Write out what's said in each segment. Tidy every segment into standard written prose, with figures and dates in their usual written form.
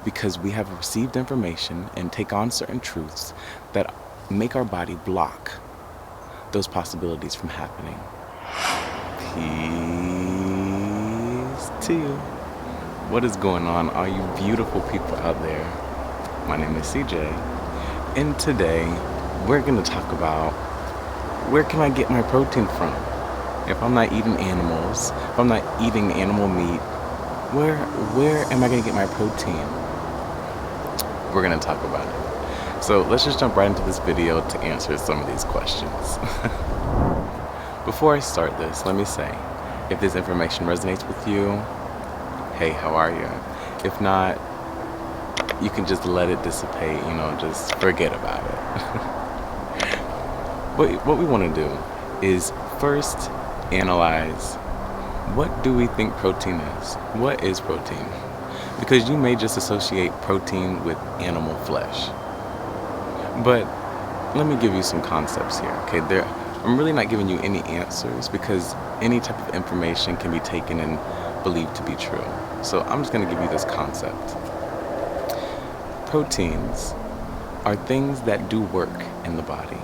because we have received information and take on certain truths that make our body block those possibilities from happening. Peace to you. What is going on, all you beautiful people out there? My name is SeaJay, and today we're going to talk about where can I get my protein from? If I'm not eating animals, if I'm not eating animal meat, where am I going to get my protein? We're going to talk about it. So let's just jump right into this video to answer some of these questions. Before I start this, let me say, if this information resonates with you, hey, how are you? If not, you can just let it dissipate, just forget about it. But what we want to do is first analyze, what do we think protein is? What is protein? Because you may just associate protein with animal flesh. But let me give you some concepts here, okay? I'm really not giving you any answers because any type of information can be taken and believed to be true. So I'm just going to give you this concept. Proteins are things that do work in the body.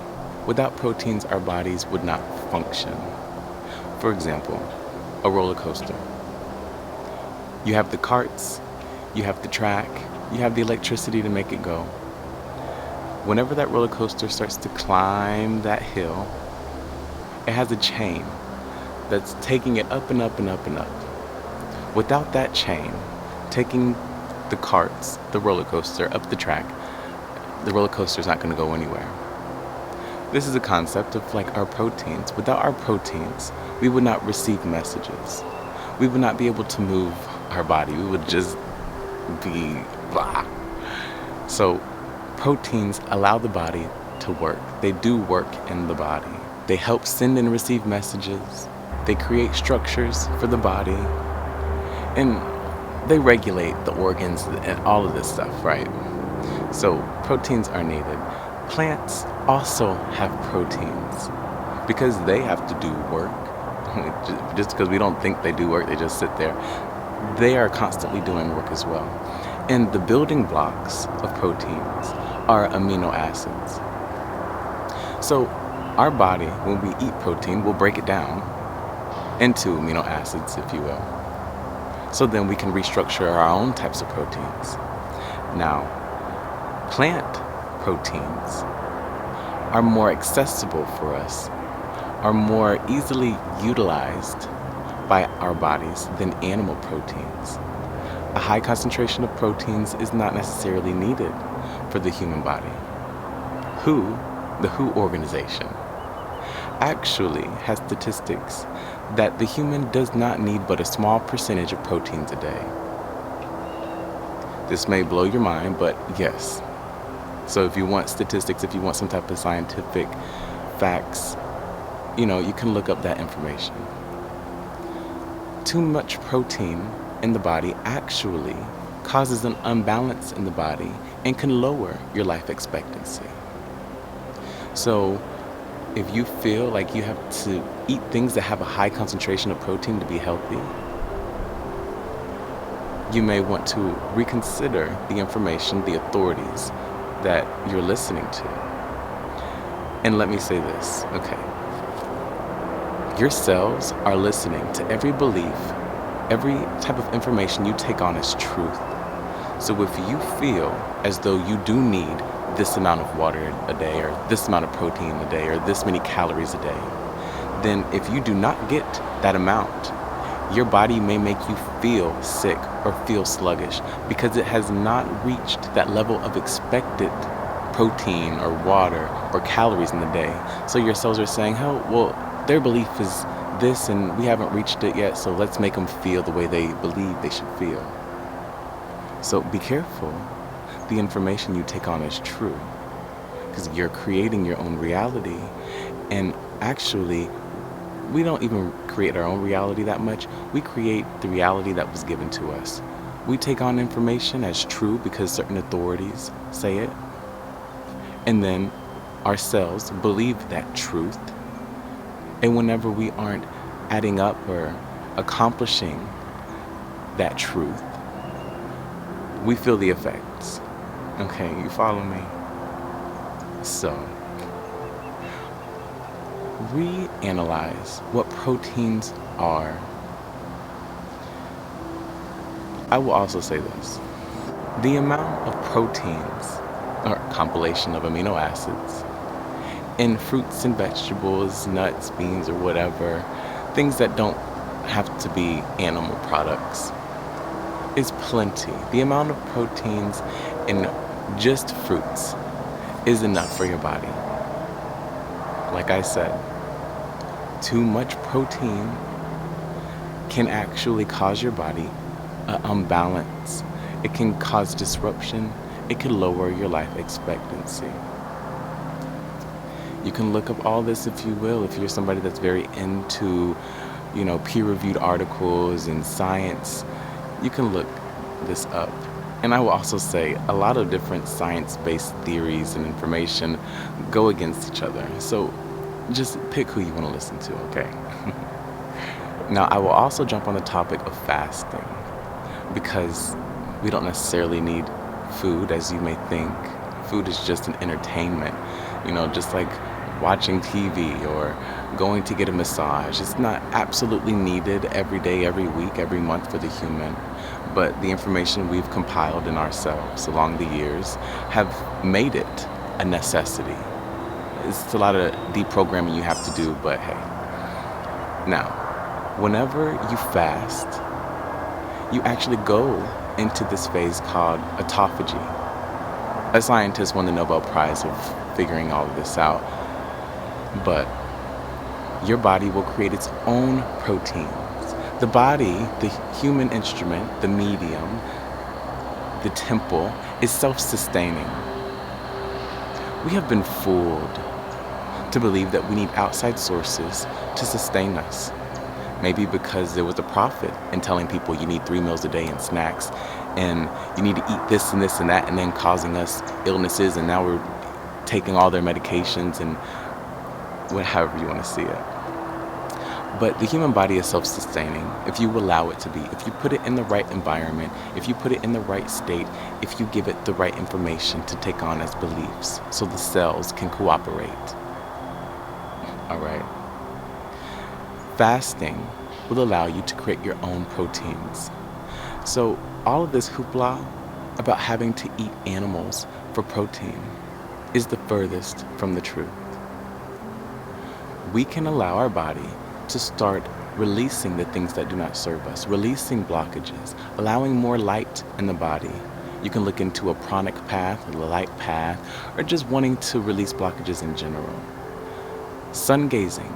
Without proteins, our bodies would not function. For example, a roller coaster. You have the carts, you have the track, you have the electricity to make it go. Whenever that roller coaster starts to climb that hill, it has a chain that's taking it up and up and up and up. Without that chain taking the carts, the roller coaster, up the track, the roller coaster is not going to go anywhere. This is a concept of like our proteins. Without our proteins, we would not receive messages. We would not be able to move our body. We would just be blah. So proteins allow the body to work. They do work in the body. They help send and receive messages. They create structures for the body. And they regulate the organs and all of this stuff, right? So proteins are needed. Plants also have proteins because they have to do work. Just because we don't think they do work, they just sit there. They are constantly doing work as well. And the building blocks of proteins are amino acids. So our body, when we eat protein, will break it down into amino acids, if you will. So then we can restructure our own types of proteins. Now, plant proteins are more accessible for us, are more easily utilized by our bodies than animal proteins. A high concentration of proteins is not necessarily needed for the human body. The WHO organization actually has statistics that the human does not need but a small percentage of proteins a day. This may blow your mind, but yes. So if you want statistics, if you want some type of scientific facts, you can look up that information. Too much protein in the body actually causes an imbalance in the body and can lower your life expectancy. So if you feel like you have to eat things that have a high concentration of protein to be healthy, you may want to reconsider the information, the authorities that you're listening to. And let me say this, okay? Your cells are listening to every belief, every type of information you take on as truth. So if you feel as though you do need this amount of water a day, or this amount of protein a day, or this many calories a day, then if you do not get that amount, your body may make you feel sick or feel sluggish because it has not reached that level of expected protein or water or calories in the day. So your cells are saying, oh, well, their belief is this and we haven't reached it yet, so let's make them feel the way they believe they should feel. So be careful the information you take on as true, because you're creating your own reality. And actually, we don't even create our own reality that much. We create the reality that was given to us. We take on information as true because certain authorities say it, and then our cells believe that truth. And whenever we aren't adding up or accomplishing that truth, we feel the effects. Okay, you follow me? So, reanalyze what proteins are. I will also say this. The amount of proteins, or compilation of amino acids, in fruits and vegetables, nuts, beans, or whatever, things that don't have to be animal products, is plenty. The amount of proteins in just fruits is enough for your body. Like I said, too much protein can actually cause your body an imbalance. It can cause disruption. It can lower your life expectancy. You can look up all this if you will, if you're somebody that's very into, peer-reviewed articles and science. You can look this up. And I will also say a lot of different science-based theories and information go against each other. So just pick who you want to listen to, okay? Now, I will also jump on the topic of fasting because we don't necessarily need food, as you may think. Food is just an entertainment, just like watching TV or going to get a massage. It's not absolutely needed every day, every week, every month for the human. But the information we've compiled in ourselves along the years have made it a necessity. It's a lot of deprogramming you have to do, but hey. Now, whenever you fast, you actually go into this phase called autophagy. A scientist won the Nobel Prize of figuring all of this out. But your body will create its own proteins. The body, the human instrument, the medium, the temple, is self-sustaining. We have been fooled to believe that we need outside sources to sustain us. Maybe because there was a prophet in telling people you need 3 meals a day and snacks, and you need to eat this and this and that, and then causing us illnesses, and now we're taking all their medications and however you want to see it. But the human body is self-sustaining if you allow it to be. If you put it in the right environment, if you put it in the right state, if you give it the right information to take on as beliefs so the cells can cooperate. All right. Fasting will allow you to create your own proteins. So all of this hoopla about having to eat animals for protein is the furthest from the truth. We can allow our body to start releasing the things that do not serve us, releasing blockages, allowing more light in the body. You can look into a pranic path, a light path, or just wanting to release blockages in general. Sun gazing,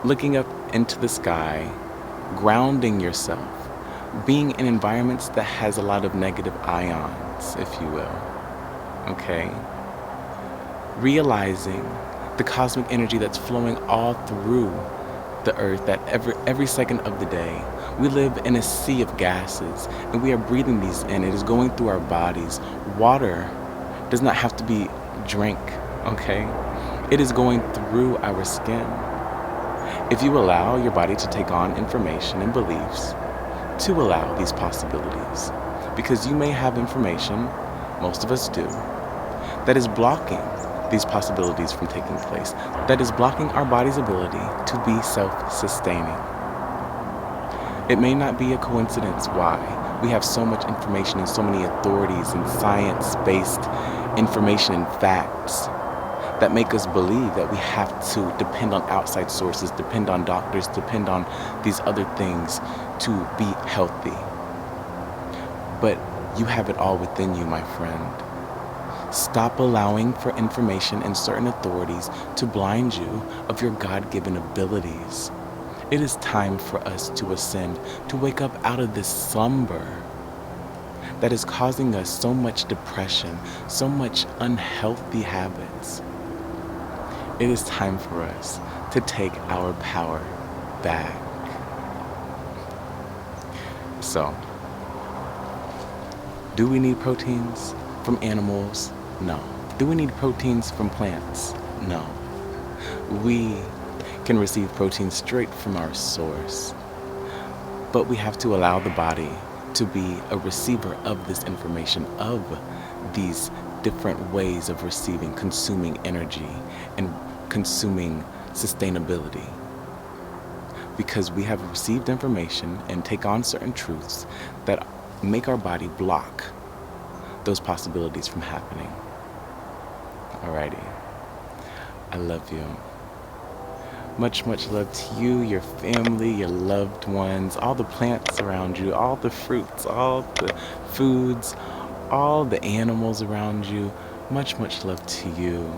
looking up into the sky, grounding yourself, being in environments that has a lot of negative ions, if you will, okay? Realizing the cosmic energy that's flowing all through the earth, that every second of the day. We live in a sea of gases, and we are breathing these in. It is going through our bodies. Water does not have to be drank, okay? It is going through our skin. If you allow your body to take on information and beliefs, to allow these possibilities, because you may have information, most of us do, that is blocking these possibilities from taking place, that is blocking our body's ability to be self-sustaining. It may not be a coincidence why we have so much information and so many authorities and science-based information and facts that make us believe that we have to depend on outside sources, depend on doctors, depend on these other things to be healthy. But you have it all within you, my friend. Stop allowing for information and certain authorities to blind you of your God-given abilities. It is time for us to ascend, to wake up out of this slumber that is causing us so much depression, so much unhealthy habits. It is time for us to take our power back. So, do we need proteins from animals? No. Do we need proteins from plants? No. We can receive protein straight from our source, but we have to allow the body to be a receiver of this information, of these different ways of receiving, consuming energy, and consuming sustainability. Because we have received information and take on certain truths that make our body block those possibilities from happening. Alrighty. I love you. Much, much love to you, your family, your loved ones, all the plants around you, all the fruits, all the foods, all the animals around you. Much, much love to you.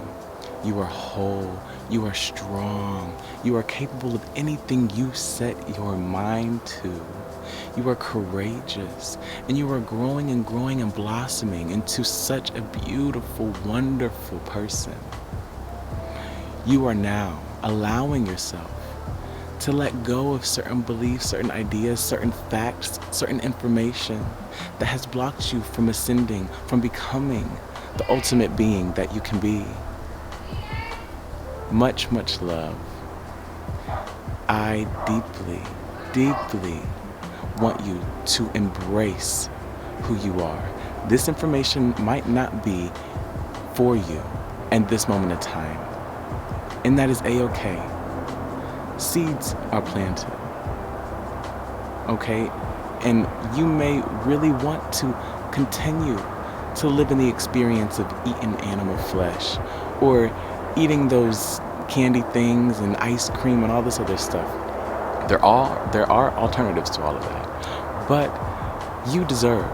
You are whole. You are strong. You are capable of anything you set your mind to. You are courageous. And you are growing and blossoming into such a beautiful, wonderful person. You are now allowing yourself to let go of certain beliefs, certain ideas, certain facts, certain information that has blocked you from ascending, from becoming the ultimate being that you can be. Much, much love. I deeply, deeply want you to embrace who you are. This information might not be for you in this moment of time, and that is a-okay. Seeds are planted, okay? And you may really want to continue to live in the experience of eating animal flesh or eating those candy things and ice cream and all this other stuff. There are alternatives to all of that. But you deserve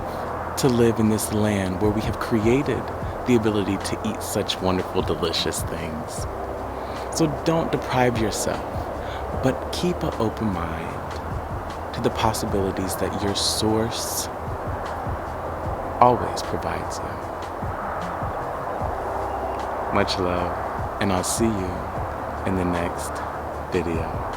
to live in this land where we have created the ability to eat such wonderful, delicious things. So don't deprive yourself, but keep an open mind to the possibilities that your source always provides you. Much love, and I'll see you in the next video.